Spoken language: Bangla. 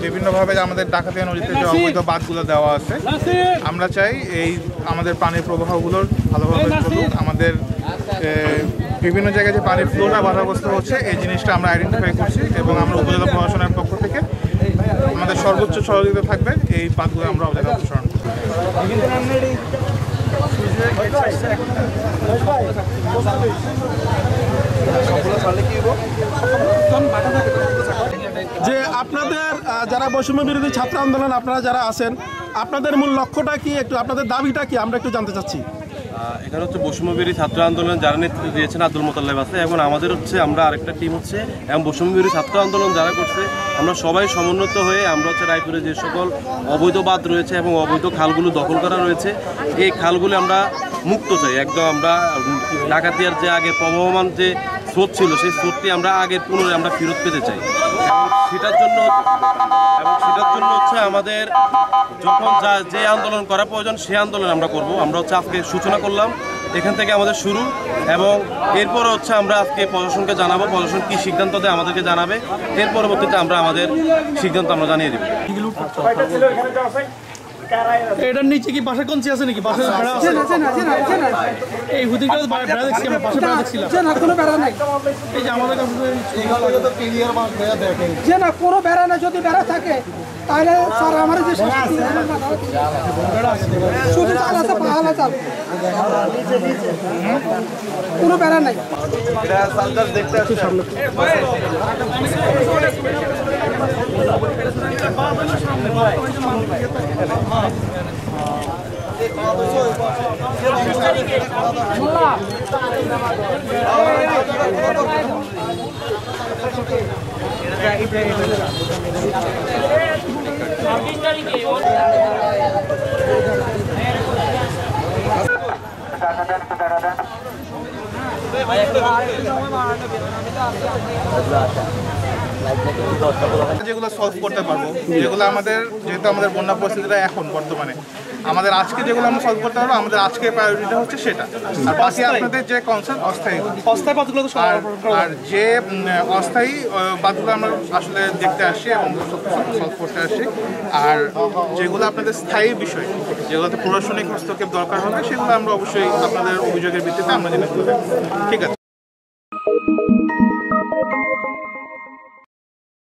বিভিন্নভাবে আমাদের ডাকাতিয়া নদীতে যে অবৈধ বাঁধগুলো দেওয়া আছে, আমরা চাই এই আমাদের পানির প্রবাহগুলোর ভালোভাবে চলুক। আমাদের বিভিন্ন জায়গায় যে পানির ফ্লোটা বাধাগ্রস্ত হচ্ছে, এই জিনিসটা আমরা আইডেন্টিফাই করছি এবং আমরা উপজেলা প্রশাসনের পক্ষ থেকে আমাদের সর্বোচ্চ সহযোগিতা থাকবে এই বাঁধগুলো আমরা অপসারণ করব। যে আপনাদের যারা বৈষম্য বিরোধী ছাত্র আন্দোলন আপনারা যারা আছেন, আপনাদের মূল লক্ষ্যটা কি, একটু আপনাদের দাবিটা কি আমরা একটু জানতে চাচ্ছি। এখানে হচ্ছে বৈষম্য বিরোধী ছাত্র আন্দোলন যারা নেতৃত্ব দিয়েছেন আব্দুল মোতালেব আছে, এবং আমাদের হচ্ছে আমরা আরেকটা টিম হচ্ছে এবং বৈষম্য বিরোধী ছাত্র আন্দোলন যারা করছে, আমরা সবাই সমন্বিত হয়ে আমরা হচ্ছে রায়পুরে যে সকল অবৈধ বাঁধ রয়েছে এবং অবৈধ খালগুলো দখল করা রয়েছে, এই খালগুলো আমরা মুক্ত চাই একদম। আমরা ডাকাতিয়ার যে আগে প্রবহমান যে স্রোত ছিল, সেই স্রোতটি আমরা আগের পুনরায় আমরা ফেরত পেতে চাই। সেটার জন্য হচ্ছে আমাদের যখন যে আন্দোলন করা প্রয়োজন সেই আন্দোলন আমরা করব। আমরা হচ্ছে আজকে সূচনা করলাম, এখান থেকে আমাদের শুরু, এবং এরপরে হচ্ছে আমরা আজকে প্রশাসনকে জানাবো, প্রশাসন কী সিদ্ধান্ত দেয় আমাদেরকে জানাবে, এর পরবর্তীতে আমরা আমাদের সিদ্ধান্ত আমরা জানিয়ে দেবো। এটার নিচে কি বাসা কঞ্চি আছে নাকি? বাসা বেড়া আছে? এই হুদিগুলো বেড়া দেখছি আমরা, বাসা বেড়া দেখছিলাম না, কোনো বেড়া নাই। এই যে আমাদের কাছে যে না কোনো বেড়া না, যদি বেড়া থাকে তাহলে স্যার আমার যে শুধু চাল আছে, পাহাড়া চাল, কোনো বেড়া নাই। যেগুলো সলভ করতে পারবো, যেগুলো আমাদের যেহেতু আমাদের বন্যা পরিস্থিতিটা এখন বর্তমানে আমাদের আজকে যেগুলো আমরা সলভ করতে পারবো, আমাদের আজকে প্রায়োরিটিটা হচ্ছে সেটা। আর বাকি আপনাদের যে কনসার্ন অস্থায়ী বাঁধগুলো, আর যে অস্থায়ী বাঁধগুলো আমরা আসলে দেখতে আসছি এবং সলভ করতে আসছি, আর যেগুলো আপনাদের স্থায়ী বিষয়, যেগুলোতে প্রশাসনিক হস্তক্ষেপ দরকার হবে, সেগুলো আমরা অবশ্যই আপনাদের অভিযোগের ভিত্তিতে আমরা জিনিসগুলো দেখব। ঠিক আছে।